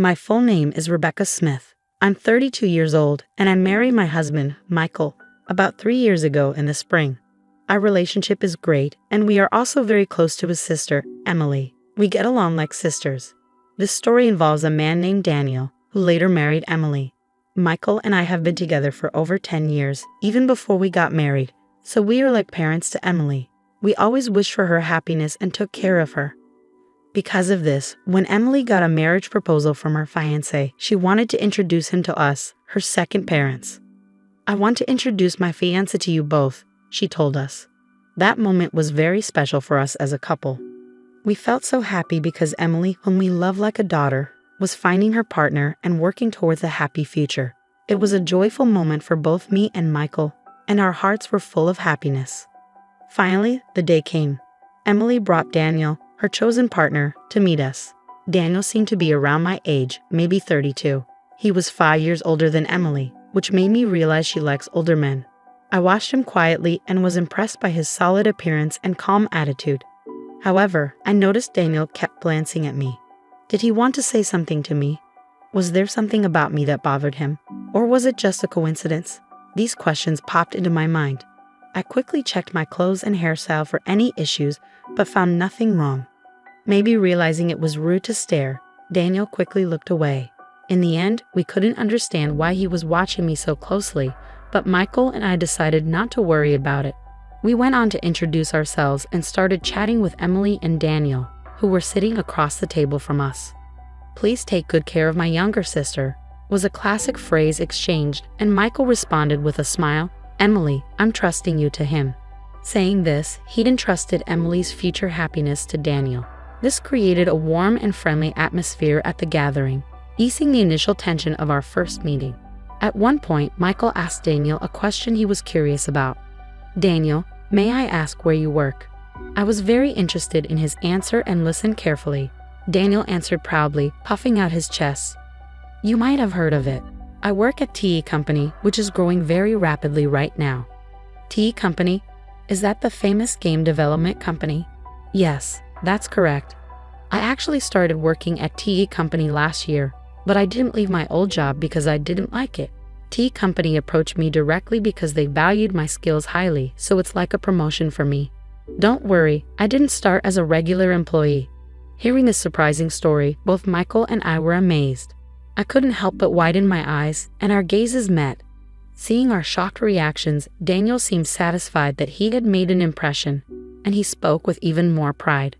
My full name is Rebecca Smith. I'm 32 years old, and I married my husband, Michael, about 3 years ago in the spring. Our relationship is great, and we are also very close to his sister, Emily. We get along like sisters. This story involves a man named Daniel, who later married Emily. Michael and I have been together for over 10 years, even before we got married, so we are like parents to Emily. We always wished for her happiness and took care of her. Because of this, when Emily got a marriage proposal from her fiancé, she wanted to introduce him to us, her second parents. "I want to introduce my fiancé to you both," she told us. That moment was very special for us as a couple. We felt so happy because Emily, whom we love like a daughter, was finding her partner and working towards a happy future. It was a joyful moment for both me and Michael, and our hearts were full of happiness. Finally, the day came. Emily brought Daniel, her chosen partner, to meet us. Daniel seemed to be around my age, maybe 32. He was 5 years older than Emily, which made me realize she likes older men. I watched him quietly and was impressed by his solid appearance and calm attitude. However, I noticed Daniel kept glancing at me. Did he want to say something to me? Was there something about me that bothered him? Or was it just a coincidence? These questions popped into my mind. I quickly checked my clothes and hairstyle for any issues, but found nothing wrong. Maybe realizing it was rude to stare, Daniel quickly looked away. In the end, we couldn't understand why he was watching me so closely, but Michael and I decided not to worry about it. We went on to introduce ourselves and started chatting with Emily and Daniel, who were sitting across the table from us. "Please take good care of my younger sister," was a classic phrase exchanged, and Michael responded with a smile, "Emily, I'm trusting you to him." Saying this, he'd entrusted Emily's future happiness to Daniel. This created a warm and friendly atmosphere at the gathering, easing the initial tension of our first meeting. At one point, Michael asked Daniel a question he was curious about. "Daniel, may I ask where you work?" I was very interested in his answer and listened carefully. Daniel answered proudly, puffing out his chest. "You might have heard of it. I work at TE Company, which is growing very rapidly right now." "TE Company? Is that the famous game development company?" "Yes, that's correct. I actually started working at TE Company last year, but I didn't leave my old job because I didn't like it. TE Company approached me directly because they valued my skills highly, so it's like a promotion for me. Don't worry, I didn't start as a regular employee." Hearing this surprising story, both Michael and I were amazed. I couldn't help but widen my eyes, and our gazes met. Seeing our shocked reactions, Daniel seemed satisfied that he had made an impression, and he spoke with even more pride.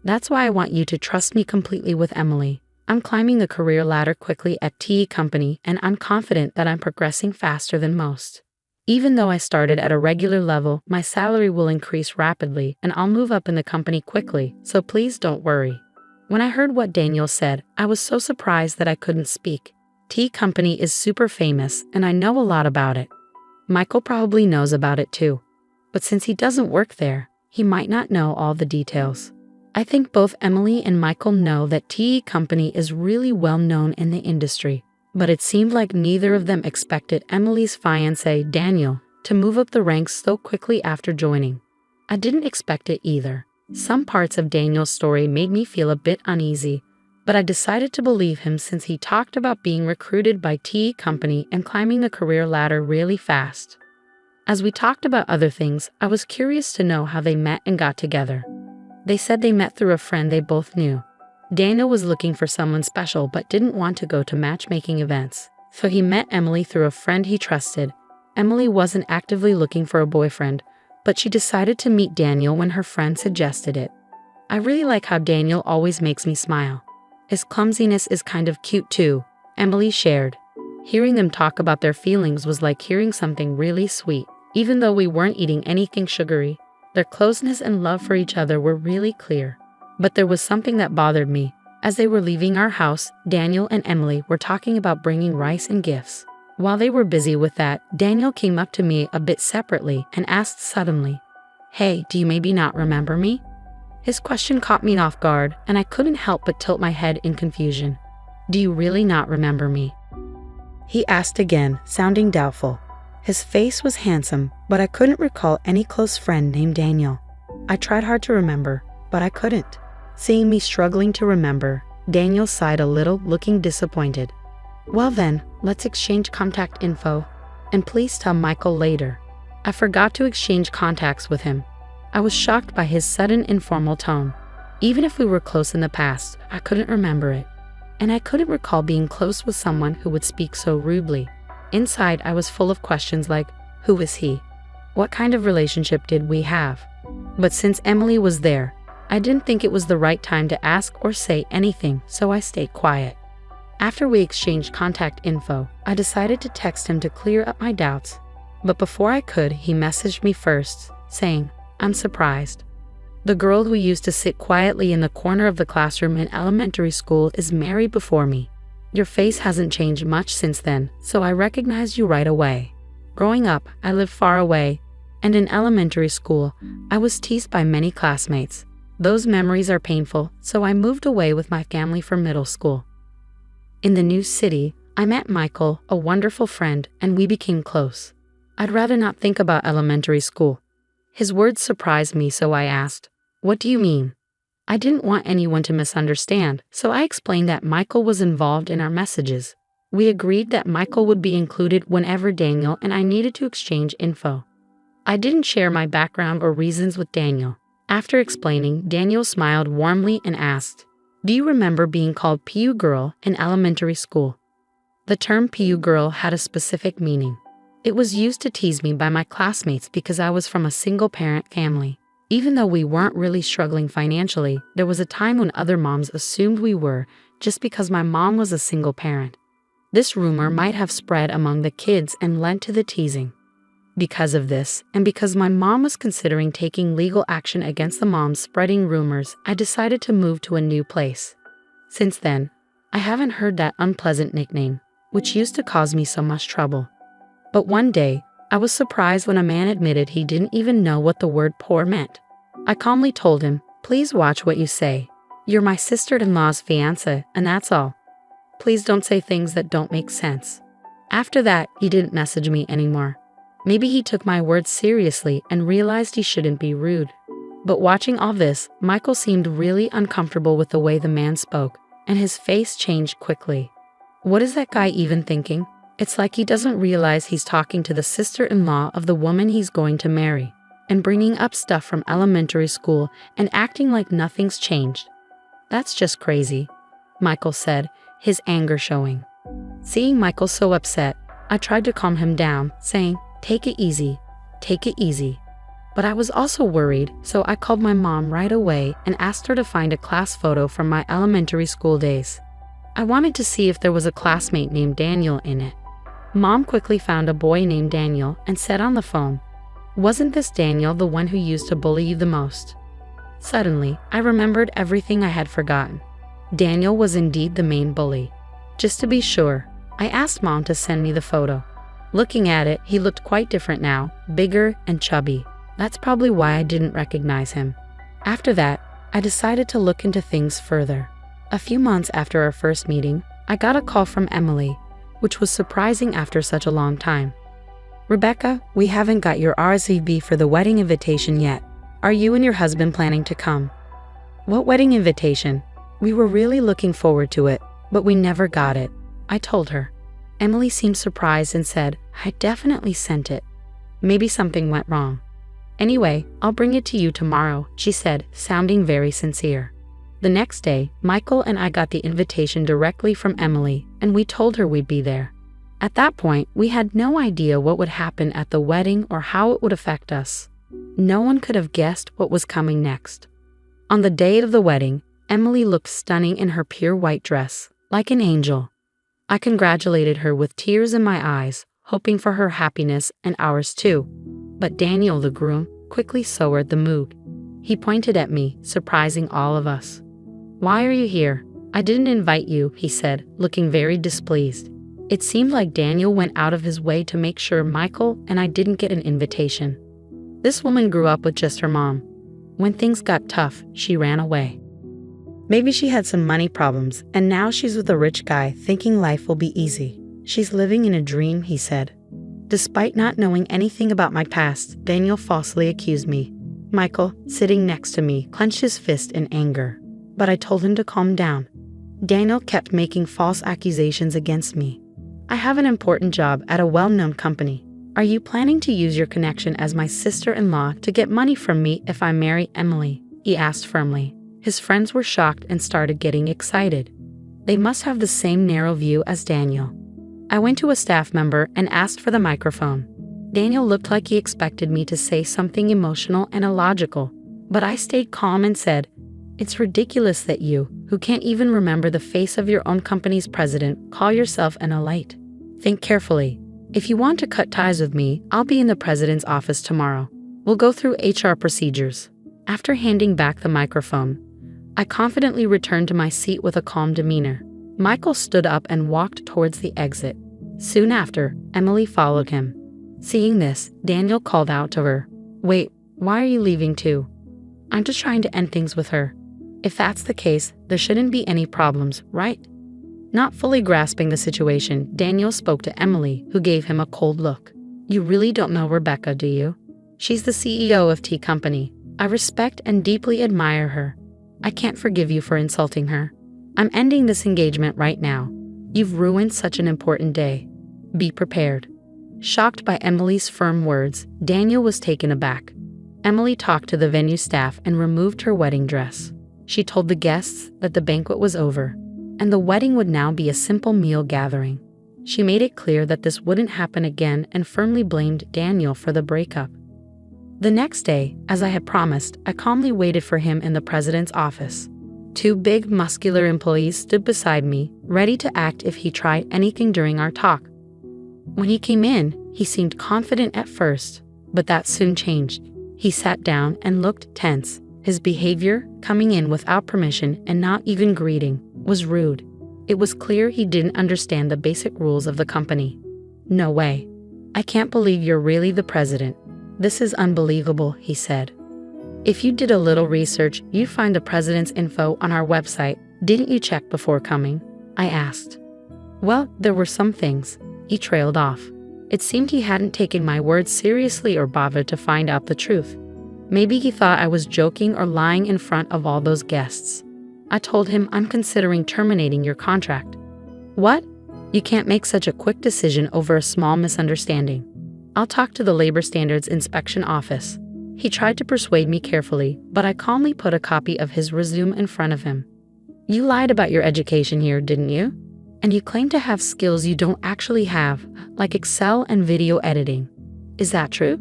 "That's why I want you to trust me completely with Emily. I'm climbing the career ladder quickly at TE Company, and I'm confident that I'm progressing faster than most. Even though I started at a regular level, my salary will increase rapidly, and I'll move up in the company quickly, so please don't worry." When I heard what Daniel said, I was so surprised that I couldn't speak. TE Company is super famous, and I know a lot about it. Michael probably knows about it too. But since he doesn't work there, he might not know all the details. I think both Emily and Michael know that TE Company is really well known in the industry, but it seemed like neither of them expected Emily's fiancé, Daniel, to move up the ranks so quickly after joining. I didn't expect it either. Some parts of Daniel's story made me feel a bit uneasy, but I decided to believe him since he talked about being recruited by TE Company and climbing the career ladder really fast. As we talked about other things, I was curious to know how they met and got together. They said they met through a friend they both knew. Daniel was looking for someone special but didn't want to go to matchmaking events, so he met Emily through a friend he trusted. Emily wasn't actively looking for a boyfriend, but she decided to meet Daniel when her friend suggested it. "I really like how Daniel always makes me smile. His clumsiness is kind of cute too," Emily shared. Hearing them talk about their feelings was like hearing something really sweet, even though we weren't eating anything sugary. Their closeness and love for each other were really clear. But there was something that bothered me. As they were leaving our house, Daniel and Emily were talking about bringing rice and gifts. While they were busy with that, Daniel came up to me a bit separately and asked suddenly, "Hey, do you maybe not remember me?" His question caught me off guard, and I couldn't help but tilt my head in confusion. "Do you really not remember me?" he asked again, sounding doubtful. His face was handsome, but I couldn't recall any close friend named Daniel. I tried hard to remember, but I couldn't. Seeing me struggling to remember, Daniel sighed a little, looking disappointed. Well then, let's exchange contact info. And please tell Michael later. I forgot to exchange contacts with him. I was shocked by his sudden informal tone. Even if we were close in the past, I couldn't remember it. And I couldn't recall being close with someone who would speak so rudely. Inside, I was full of questions like, who is he? What kind of relationship did we have? But since Emily was there, I didn't think it was the right time to ask or say anything, so I stayed quiet. After we exchanged contact info, I decided to text him to clear up my doubts. But before I could, he messaged me first, saying, I'm surprised. The girl who used to sit quietly in the corner of the classroom in elementary school is married before me. Your face hasn't changed much since then, so I recognized you right away. Growing up, I lived far away, and in elementary school, I was teased by many classmates. Those memories are painful, so I moved away with my family for middle school. In the new city, I met Michael, a wonderful friend, and we became close. I'd rather not think about elementary school. His words surprised me, so I asked, what do you mean? I didn't want anyone to misunderstand, so I explained that Michael was involved in our messages. We agreed that Michael would be included whenever Daniel and I needed to exchange info. I didn't share my background or reasons with Daniel. After explaining, Daniel smiled warmly and asked, do you remember being called PU girl in elementary school? The term PU girl had a specific meaning. It was used to tease me by my classmates because I was from a single-parent family. Even though we weren't really struggling financially, there was a time when other moms assumed we were just because my mom was a single parent. This rumor might have spread among the kids and led to the teasing. Because of this, and because my mom was considering taking legal action against the moms spreading rumors, I decided to move to a new place. Since then, I haven't heard that unpleasant nickname, which used to cause me so much trouble. But one day, I was surprised when a man admitted he didn't even know what the word poor meant. I calmly told him, please watch what you say. You're my sister-in-law's fiancé, and that's all. Please don't say things that don't make sense. After that, he didn't message me anymore. Maybe he took my words seriously and realized he shouldn't be rude. But watching all this, Michael seemed really uncomfortable with the way the man spoke, and his face changed quickly. What is that guy even thinking? It's like he doesn't realize he's talking to the sister-in-law of the woman he's going to marry, and bringing up stuff from elementary school and acting like nothing's changed. That's just crazy, Michael said, his anger showing. Seeing Michael so upset, I tried to calm him down, saying, take it easy, take it easy. But I was also worried, so I called my mom right away and asked her to find a class photo from my elementary school days. I wanted to see if there was a classmate named Daniel in it. Mom quickly found a boy named Daniel and said on the phone, wasn't this Daniel the one who used to bully you the most? Suddenly, I remembered everything I had forgotten. Daniel was indeed the main bully. Just to be sure, I asked Mom to send me the photo. Looking at it, he looked quite different now, bigger and chubby. That's probably why I didn't recognize him. After that, I decided to look into things further. A few months after our first meeting, I got a call from Emily, which was surprising after such a long time. Rebecca, we haven't got your RSVP for the wedding invitation yet. Are you and your husband planning to come? What wedding invitation? We were really looking forward to it, but we never got it, I told her. Emily seemed surprised and said, I definitely sent it. Maybe something went wrong. Anyway, I'll bring it to you tomorrow, she said, sounding very sincere. The next day, Michael and I got the invitation directly from Emily, and we told her we'd be there. At that point, we had no idea what would happen at the wedding or how it would affect us. No one could have guessed what was coming next. On the day of the wedding, Emily looked stunning in her pure white dress, like an angel. I congratulated her with tears in my eyes, hoping for her happiness and ours too. But Daniel, the groom, quickly soured the mood. He pointed at me, surprising all of us. Why are you here? I didn't invite you, he said, looking very displeased. It seemed like Daniel went out of his way to make sure Michael and I didn't get an invitation. This woman grew up with just her mom. When things got tough, she ran away. Maybe she had some money problems, and now she's with a rich guy thinking life will be easy. She's living in a dream, he said. Despite not knowing anything about my past, Daniel falsely accused me. Michael, sitting next to me, clenched his fist in anger. But I told him to calm down. Daniel kept making false accusations against me. I have an important job at a well-known company. Are you planning to use your connection as my sister-in-law to get money from me if I marry Emily? He asked firmly. His friends were shocked and started getting excited. They must have the same narrow view as Daniel. I went to a staff member and asked for the microphone. Daniel looked like he expected me to say something emotional and illogical, but I stayed calm and said, "It's ridiculous that you, who can't even remember the face of your own company's president, call yourself an aita. Think carefully. If you want to cut ties with me, I'll be in the president's office tomorrow. We'll go through HR procedures." After handing back the microphone, I confidently returned to my seat with a calm demeanor. Michael stood up and walked towards the exit. Soon after, Emily followed him. Seeing this, Daniel called out to her, "Wait, why are you leaving too?" "I'm just trying to end things with her." "If that's the case, there shouldn't be any problems, right?" Not fully grasping the situation, Daniel spoke to Emily, who gave him a cold look. "You really don't know Rebecca, do you? She's the CEO of Tea Company. I respect and deeply admire her. I can't forgive you for insulting her. I'm ending this engagement right now. You've ruined such an important day. Be prepared." Shocked by Emily's firm words, Daniel was taken aback. Emily talked to the venue staff and removed her wedding dress. She told the guests that the banquet was over, and the wedding would now be a simple meal gathering. She made it clear that this wouldn't happen again and firmly blamed Daniel for the breakup. The next day, as I had promised, I calmly waited for him in the president's office. Two big, muscular employees stood beside me, ready to act if he tried anything during our talk. When he came in, he seemed confident at first, but that soon changed. He sat down and looked tense. His behavior, coming in without permission and not even greeting, was rude. It was clear he didn't understand the basic rules of the company. "No way. I can't believe you're really the president. This is unbelievable," he said. "If you did a little research, you'd find the president's info on our website. Didn't you check before coming?" I asked. "Well, there were some things." He trailed off. It seemed he hadn't taken my words seriously or bothered to find out the truth. Maybe he thought I was joking or lying in front of all those guests. I told him, "I'm considering terminating your contract." "What? You can't make such a quick decision over a small misunderstanding. I'll talk to the Labor Standards Inspection Office." He tried to persuade me carefully, but I calmly put a copy of his resume in front of him. "You lied about your education here, didn't you? And you claim to have skills you don't actually have, like Excel and video editing. Is that true?"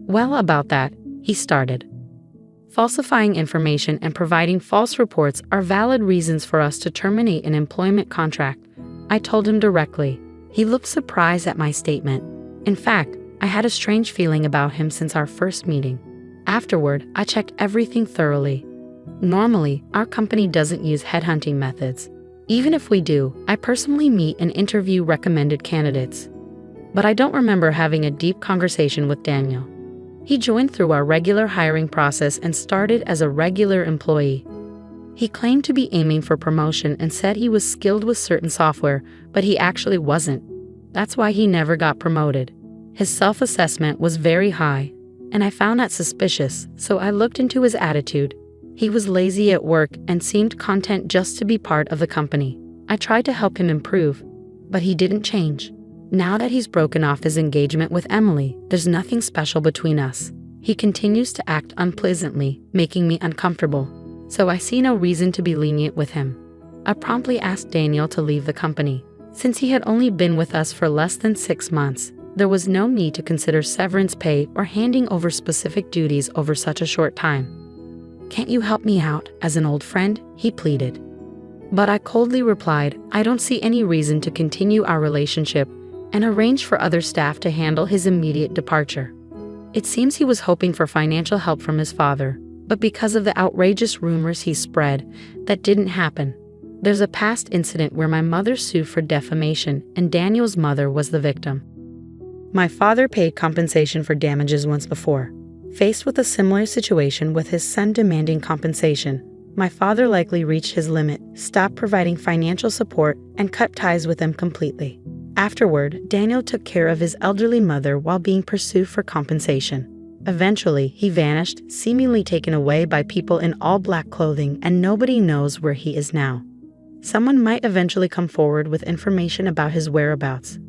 "Well, about that," he started. "Falsifying information and providing false reports are valid reasons for us to terminate an employment contract," I told him directly. He looked surprised at my statement. In fact, I had a strange feeling about him since our first meeting. Afterward, I checked everything thoroughly. Normally, our company doesn't use headhunting methods. Even if we do, I personally meet and interview recommended candidates. But I don't remember having a deep conversation with Daniel. He joined through our regular hiring process and started as a regular employee. He claimed to be aiming for promotion and said he was skilled with certain software, but he actually wasn't. That's why he never got promoted. His self-assessment was very high, and I found that suspicious, so I looked into his attitude. He was lazy at work and seemed content just to be part of the company. I tried to help him improve, but he didn't change. Now that he's broken off his engagement with Emily, there's nothing special between us. He continues to act unpleasantly, making me uncomfortable, so I see no reason to be lenient with him. I promptly asked Daniel to leave the company. Since he had only been with us for less than 6 months, there was no need to consider severance pay or handing over specific duties over such a short time. "Can't you help me out, as an old friend?" he pleaded. But I coldly replied, "I don't see any reason to continue our relationship," and arranged for other staff to handle his immediate departure. It seems he was hoping for financial help from his father, but because of the outrageous rumors he spread, that didn't happen. There's a past incident where my mother sued for defamation, and Daniel's mother was the victim. My father paid compensation for damages once before. Faced with a similar situation with his son demanding compensation, my father likely reached his limit, stopped providing financial support, and cut ties with him completely. Afterward, Daniel took care of his elderly mother while being pursued for compensation. Eventually, he vanished, seemingly taken away by people in all black clothing, and nobody knows where he is now. Someone might eventually come forward with information about his whereabouts,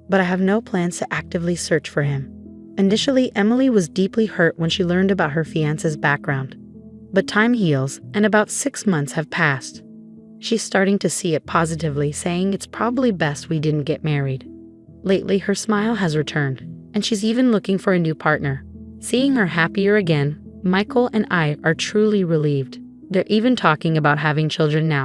but I have no plans to actively search for him. Initially, Emily was deeply hurt when she learned about her fiancé's background. But time heals, and about 6 months have passed. She's starting to see it positively, saying it's probably best we didn't get married. Lately, her smile has returned, and she's even looking for a new partner. Seeing her happier again, Michael and I are truly relieved. They're even talking about having children now.